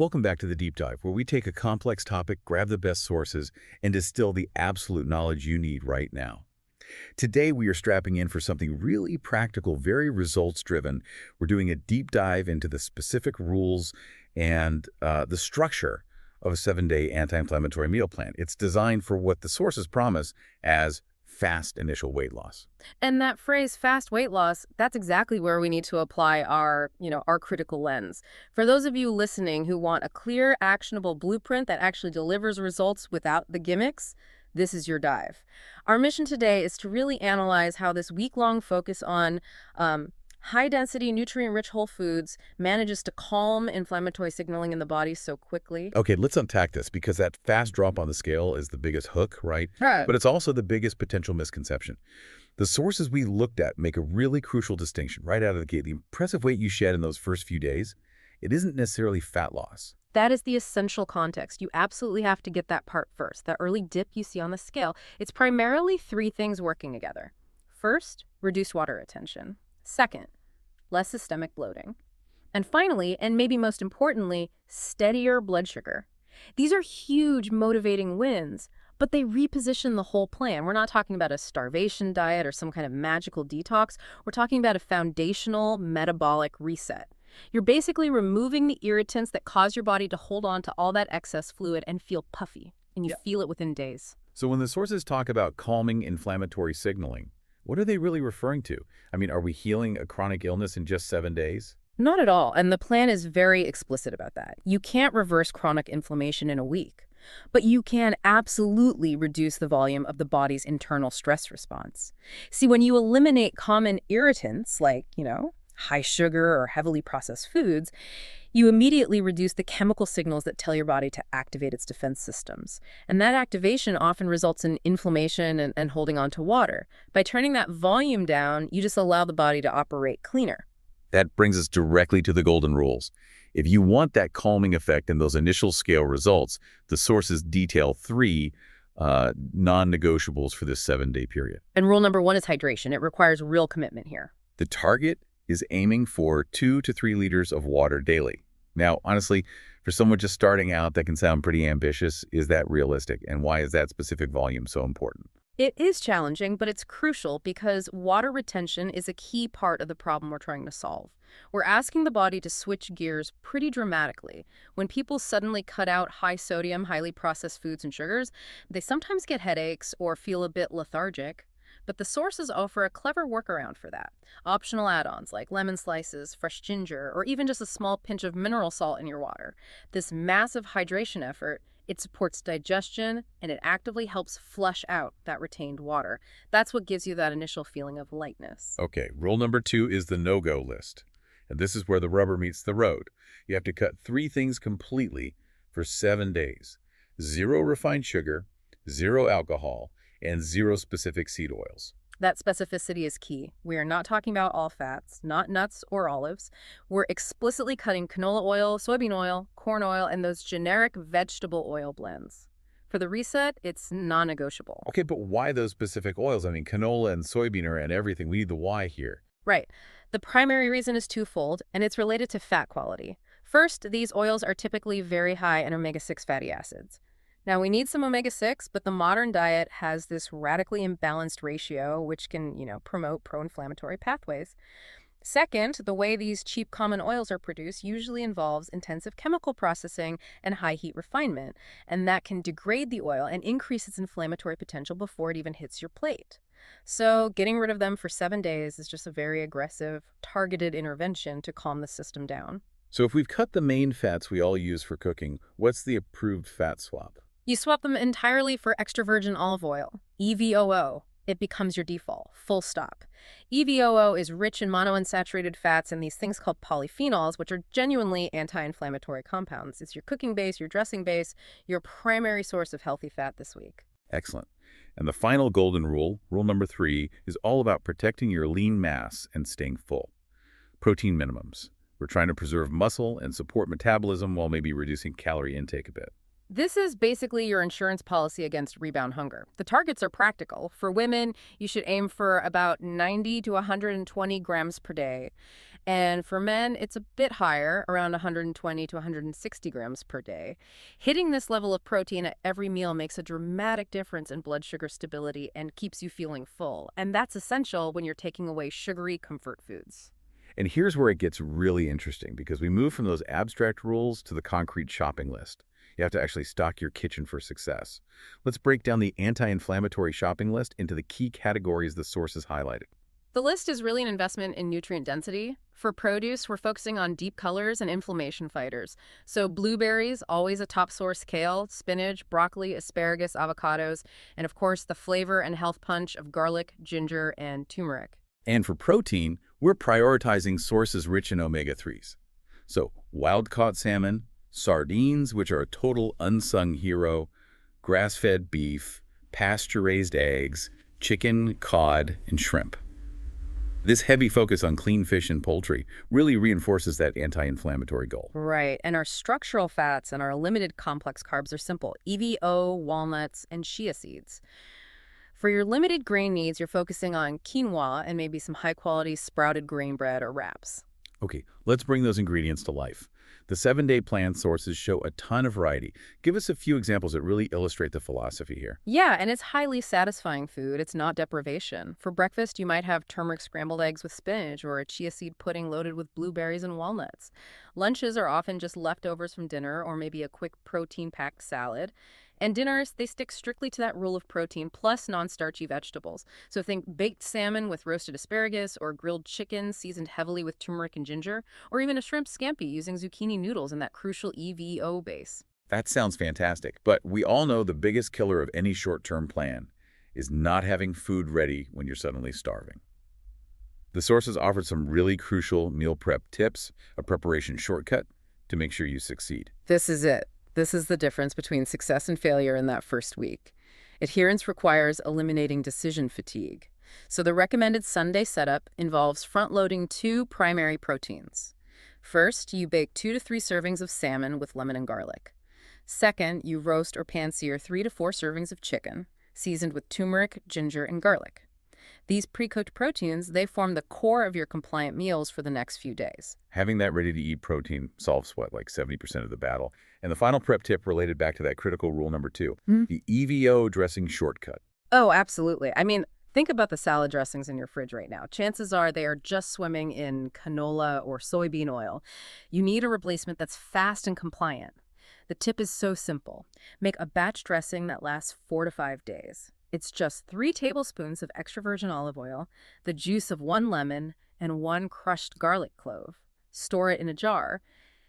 Welcome back to the Deep Dive, where we take a complex topic, grab the best sources, and distill the absolute knowledge you need right now. Today, we are strapping in for something really practical, very results-driven. We're doing a deep dive into the specific rules and the structure of a 7-day anti-inflammatory meal plan. It's designed for what the sources promise as fast initial weight loss. And that phrase fast weight loss, that's exactly where we need to apply our critical lens. For those of you listening who want a clear, actionable blueprint that actually delivers results without the gimmicks, this is your dive. Our mission today is to really analyze how this week-long focus on high-density, nutrient-rich whole foods manages to calm inflammatory signaling in the body so quickly. Okay, let's unpack this because that fast drop on the scale is the biggest hook, right? Right. But it's also the biggest potential misconception. The sources we looked at make a really crucial distinction right out of the gate. The impressive weight you shed in those first few days, it isn't necessarily fat loss. That is the essential context. You absolutely have to get that part first. That early dip you see on the scale, it's primarily three things working together. First, reduced water retention. Second, less systemic bloating. And finally, and maybe most importantly, steadier blood sugar. These are huge motivating wins, but they reposition the whole plan. We're not talking about a starvation diet or some kind of magical detox. We're talking about a foundational metabolic reset. You're basically removing the irritants that cause your body to hold on to all that excess fluid and feel puffy, and you feel it within days. So when the sources talk about calming inflammatory signaling, what are they really referring to? I mean, are we healing a chronic illness in just 7 days? Not at all, and the plan is very explicit about that. You can't reverse chronic inflammation in a week, but you can absolutely reduce the volume of the body's internal stress response. See, when you eliminate common irritants like, high sugar or heavily processed foods, you immediately reduce the chemical signals that tell your body to activate its defense systems. And that activation often results in inflammation and holding on to water. By turning that volume down, you just allow the body to operate cleaner. That brings us directly to the golden rules. If you want that calming effect and those initial scale results, the sources detail 3 non-negotiables for this 7-day period. And rule number 1 is hydration. It requires real commitment here. The target is aiming for 2 to 3 liters of water daily. Now, honestly, for someone just starting out, that can sound pretty ambitious. Is that realistic? And why is that specific volume so important? It is challenging, but it's crucial because water retention is a key part of the problem we're trying to solve. We're asking the body to switch gears pretty dramatically. When people suddenly cut out high-sodium, highly processed foods and sugars, they sometimes get headaches or feel a bit lethargic. But the sources offer a clever workaround for that. Optional add-ons like lemon slices, fresh ginger, or even just a small pinch of mineral salt in your water. This massive hydration effort, it supports digestion and it actively helps flush out that retained water. That's what gives you that initial feeling of lightness. Okay, rule number 2 is the no-go list. And this is where the rubber meets the road. You have to cut 3 things completely for 7 days. 0 refined sugar, 0 alcohol, and 0 specific seed oils. That specificity is key. We are not talking about all fats, not nuts or olives. We're explicitly cutting canola oil, soybean oil, corn oil, and those generic vegetable oil blends. For the reset, it's non-negotiable. Okay, but why those specific oils? I mean, canola and soybean are and everything. We need the why here. Right. The primary reason is twofold, and it's related to fat quality. First, these oils are typically very high in omega-6 fatty acids. Now, we need some omega-6, but the modern diet has this radically imbalanced ratio, which can, promote pro-inflammatory pathways. Second, the way these cheap common oils are produced usually involves intensive chemical processing and high heat refinement, and that can degrade the oil and increase its inflammatory potential before it even hits your plate. So getting rid of them for 7 days is just a very aggressive, targeted intervention to calm the system down. So if we've cut the main fats we all use for cooking, what's the approved fat swap? You swap them entirely for extra virgin olive oil, EVOO. It becomes your default, full stop. EVOO is rich in monounsaturated fats and these things called polyphenols, which are genuinely anti-inflammatory compounds. It's your cooking base, your dressing base, your primary source of healthy fat this week. Excellent. And the final golden rule, rule number 3, is all about protecting your lean mass and staying full. Protein minimums. We're trying to preserve muscle and support metabolism while maybe reducing calorie intake a bit. This is basically your insurance policy against rebound hunger. The targets are practical. For women, you should aim for about 90 to 120 grams per day. And for men, it's a bit higher, around 120 to 160 grams per day. Hitting this level of protein at every meal makes a dramatic difference in blood sugar stability and keeps you feeling full. And that's essential when you're taking away sugary comfort foods. And here's where it gets really interesting because we move from those abstract rules to the concrete shopping list. You have to actually stock your kitchen for success. Let's break down the anti-inflammatory shopping list into the key categories the sources highlighted. The list is really an investment in nutrient density. For produce, we're focusing on deep colors and inflammation fighters. So blueberries, always a top source, kale, spinach, broccoli, asparagus, avocados, and of course the flavor and health punch of garlic, ginger, and turmeric. And for protein, we're prioritizing sources rich in omega-3s. So wild-caught salmon, sardines, which are a total unsung hero, grass-fed beef, pasture-raised eggs, chicken, cod, and shrimp. This heavy focus on clean fish and poultry really reinforces that anti-inflammatory goal. Right, and our structural fats and our limited complex carbs are simple: EVO, walnuts, and chia seeds. For your limited grain needs, you're focusing on quinoa and maybe some high-quality sprouted grain bread or wraps. Okay, let's bring those ingredients to life. The 7-day plan sources show a ton of variety. Give us a few examples that really illustrate the philosophy here. Yeah, and it's highly satisfying food. It's not deprivation. For breakfast, you might have turmeric scrambled eggs with spinach or a chia seed pudding loaded with blueberries and walnuts. Lunches are often just leftovers from dinner or maybe a quick protein-packed salad. And dinners, they stick strictly to that rule of protein plus non-starchy vegetables. So think baked salmon with roasted asparagus or grilled chicken seasoned heavily with turmeric and ginger, or even a shrimp scampi using zucchini noodles and that crucial EVO base. That sounds fantastic, but we all know the biggest killer of any short-term plan is not having food ready when you're suddenly starving. The sources offered some really crucial meal prep tips, a preparation shortcut to make sure you succeed. This is it. This is the difference between success and failure in that first week. Adherence requires eliminating decision fatigue. So the recommended Sunday setup involves front-loading 2 primary proteins. First, you bake 2 to 3 servings of salmon with lemon and garlic. Second, you roast or pan-sear 3 to 4 servings of chicken, seasoned with turmeric, ginger, and garlic. These pre-cooked proteins, they form the core of your compliant meals for the next few days. Having that ready-to-eat protein solves what, like 70% of the battle. And the final prep tip related back to that critical rule number 2, the EVO dressing shortcut. Oh, absolutely. I mean, think about the salad dressings in your fridge right now. Chances are they are just swimming in canola or soybean oil. You need a replacement that's fast and compliant. The tip is so simple. Make a batch dressing that lasts 4 to 5 days. It's just 3 tablespoons of extra virgin olive oil, the juice of 1 lemon, and 1 crushed garlic clove. Store it in a jar.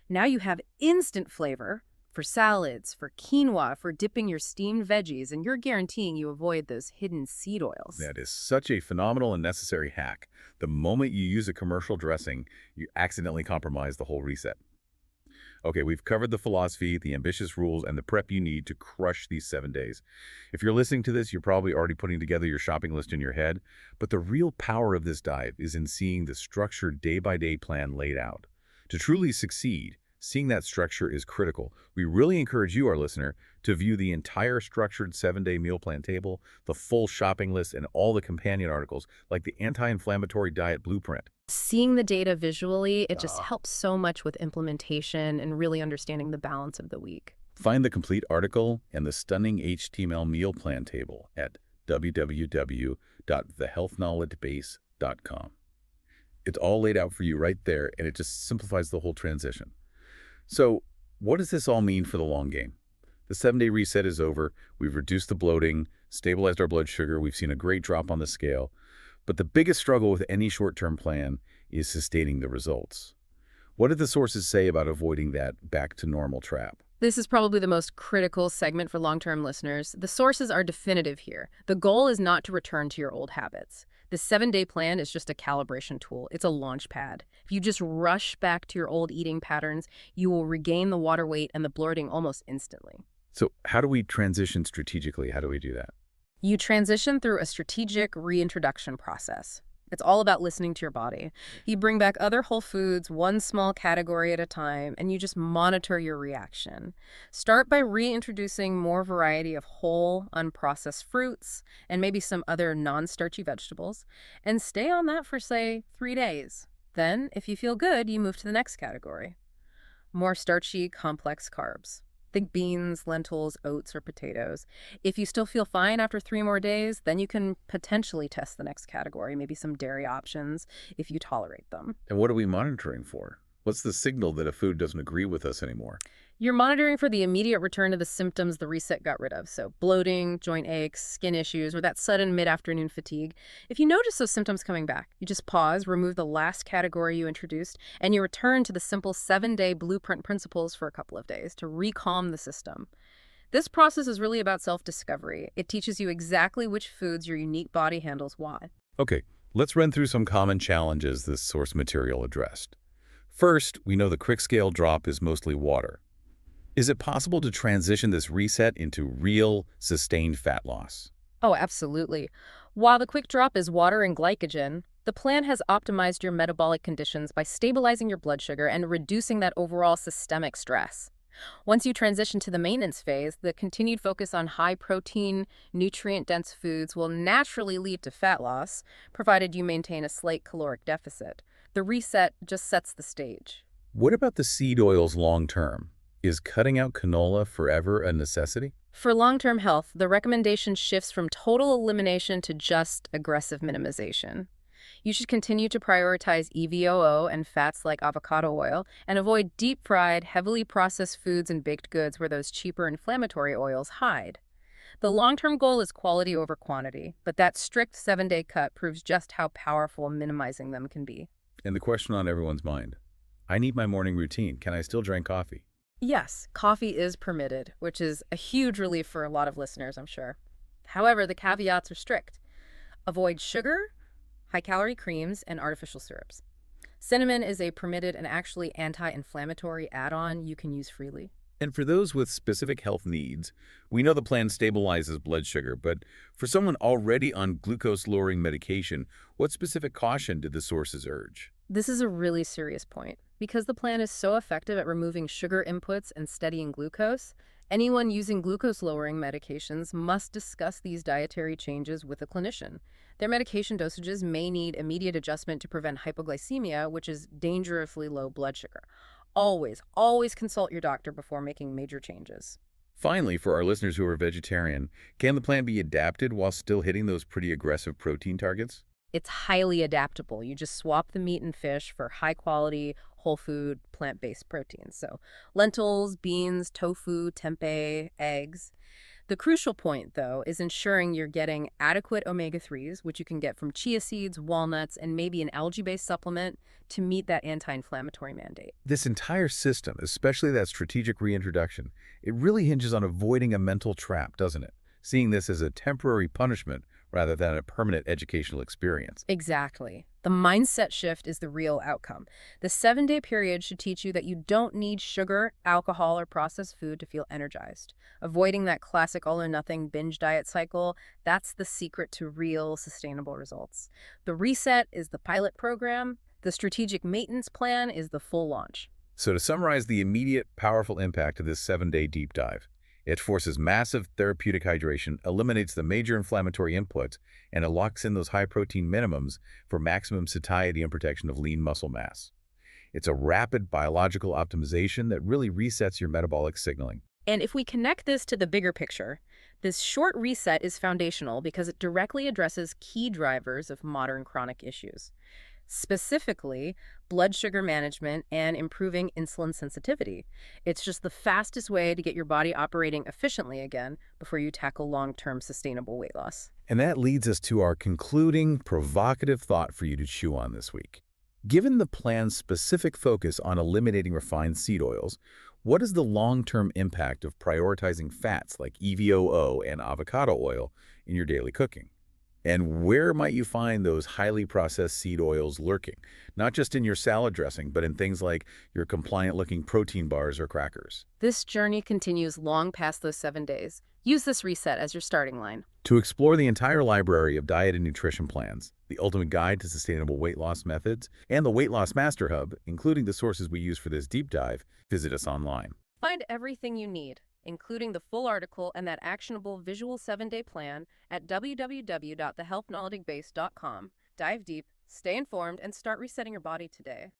Now you have instant flavor for salads, for quinoa, for dipping your steamed veggies, and you're guaranteeing you avoid those hidden seed oils. That is such a phenomenal and necessary hack. The moment you use a commercial dressing, you accidentally compromise the whole reset. Okay, we've covered the philosophy, the ambitious rules, and the prep you need to crush these 7 days. If you're listening to this, you're probably already putting together your shopping list in your head, but the real power of this dive is in seeing the structured day-by-day plan laid out. To truly succeed, seeing that structure is critical. We really encourage you, our listener, to view the entire structured 7-day meal plan table, the full shopping list, and all the companion articles, like the Anti-Inflammatory Diet Blueprint. Seeing the data visually, it just helps so much with implementation and really understanding the balance of the week. Find the complete article and the stunning HTML meal plan table at www.thehealthknowledgebase.com. It's all laid out for you right there, and it just simplifies the whole transition. So, what does this all mean for the long game? The 7-day reset is over. We've reduced the bloating, stabilized our blood sugar. We've seen a great drop on the scale. But the biggest struggle with any short-term plan is sustaining the results. What did the sources say about avoiding that back to normal trap? This is probably the most critical segment for long-term listeners. The sources are definitive here. The goal is not to return to your old habits. The 7-day plan is just a calibration tool. It's a launch pad. If you just rush back to your old eating patterns, you will regain the water weight and the bloating almost instantly. So how do we transition strategically? How do we do that? You transition through a strategic reintroduction process. It's all about listening to your body. You bring back other whole foods, one small category at a time, and you just monitor your reaction. Start by reintroducing more variety of whole, unprocessed fruits, and maybe some other non-starchy vegetables, and stay on that for, say, 3 days. Then, if you feel good, you move to the next category. More starchy, complex carbs. Think beans, lentils, oats, or potatoes. If you still feel fine after 3 more days, then you can potentially test the next category, maybe some dairy options if you tolerate them. And what are we monitoring for? What's the signal that a food doesn't agree with us anymore? You're monitoring for the immediate return of the symptoms the reset got rid of, so bloating, joint aches, skin issues, or that sudden mid-afternoon fatigue. If you notice those symptoms coming back, you just pause, remove the last category you introduced, and you return to the simple 7-day blueprint principles for a couple of days to recalm the system. This process is really about self-discovery. It teaches you exactly which foods your unique body handles why. Okay, let's run through some common challenges this source material addressed. First, we know the quick scale drop is mostly water. Is it possible to transition this reset into real, sustained fat loss? Oh, absolutely. While the quick drop is water and glycogen, the plan has optimized your metabolic conditions by stabilizing your blood sugar and reducing that overall systemic stress. Once you transition to the maintenance phase, the continued focus on high-protein, nutrient-dense foods will naturally lead to fat loss, provided you maintain a slight caloric deficit. The reset just sets the stage. What about the seed oils long term? Is cutting out canola forever a necessity? For long-term health, the recommendation shifts from total elimination to just aggressive minimization. You should continue to prioritize EVOO and fats like avocado oil and avoid deep-fried, heavily processed foods and baked goods where those cheaper inflammatory oils hide. The long-term goal is quality over quantity, but that strict 7-day cut proves just how powerful minimizing them can be. And the question on everyone's mind. I need my morning routine. Can I still drink coffee? Yes, coffee is permitted, which is a huge relief for a lot of listeners, I'm sure. However, the caveats are strict. Avoid sugar, high-calorie creams, and artificial syrups. Cinnamon is a permitted and actually anti-inflammatory add-on you can use freely. And for those with specific health needs, we know the plan stabilizes blood sugar, but for someone already on glucose-lowering medication, what specific caution did the sources urge? This is a really serious point. Because the plan is so effective at removing sugar inputs and steadying glucose, anyone using glucose-lowering medications must discuss these dietary changes with a clinician. Their medication dosages may need immediate adjustment to prevent hypoglycemia, which is dangerously low blood sugar. Always consult your doctor before making major changes. Finally, for our listeners who are vegetarian, can the plan be adapted while still hitting those pretty aggressive protein targets? It's highly adaptable. You just swap the meat and fish for high-quality, whole food, plant-based proteins. So lentils, beans, tofu, tempeh, eggs. The crucial point, though, is ensuring you're getting adequate omega-3s, which you can get from chia seeds, walnuts, and maybe an algae-based supplement to meet that anti-inflammatory mandate. This entire system, especially that strategic reintroduction, it really hinges on avoiding a mental trap, doesn't it? Seeing this as a temporary punishment rather than a permanent educational experience. Exactly. The mindset shift is the real outcome. The 7-day period should teach you that you don't need sugar, alcohol, or processed food to feel energized. Avoiding that classic all-or-nothing binge diet cycle, that's the secret to real sustainable results. The reset is the pilot program. The strategic maintenance plan is the full launch. So to summarize the immediate, powerful impact of this 7-day deep dive, it forces massive therapeutic hydration, eliminates the major inflammatory inputs, and it locks in those high-protein minimums for maximum satiety and protection of lean muscle mass. It's a rapid biological optimization that really resets your metabolic signaling. And if we connect this to the bigger picture, this short reset is foundational because it directly addresses key drivers of modern chronic issues. Specifically, blood sugar management and improving insulin sensitivity. It's just the fastest way to get your body operating efficiently again before you tackle long-term sustainable weight loss. And that leads us to our concluding, provocative thought for you to chew on this week. Given the plan's specific focus on eliminating refined seed oils, what is the long-term impact of prioritizing fats like EVOO and avocado oil in your daily cooking? And where might you find those highly processed seed oils lurking? Not just in your salad dressing, but in things like your compliant-looking protein bars or crackers. This journey continues long past those 7 days. Use this reset as your starting line. To explore the entire library of diet and nutrition plans, the ultimate guide to sustainable weight loss methods, and the Weight Loss Master Hub, including the sources we use for this deep dive, visit us online. Find everything you need, including the full article and that actionable visual 7-day plan at www.thehealthknowledgebase.com. Dive deep, Stay informed and start resetting your body today.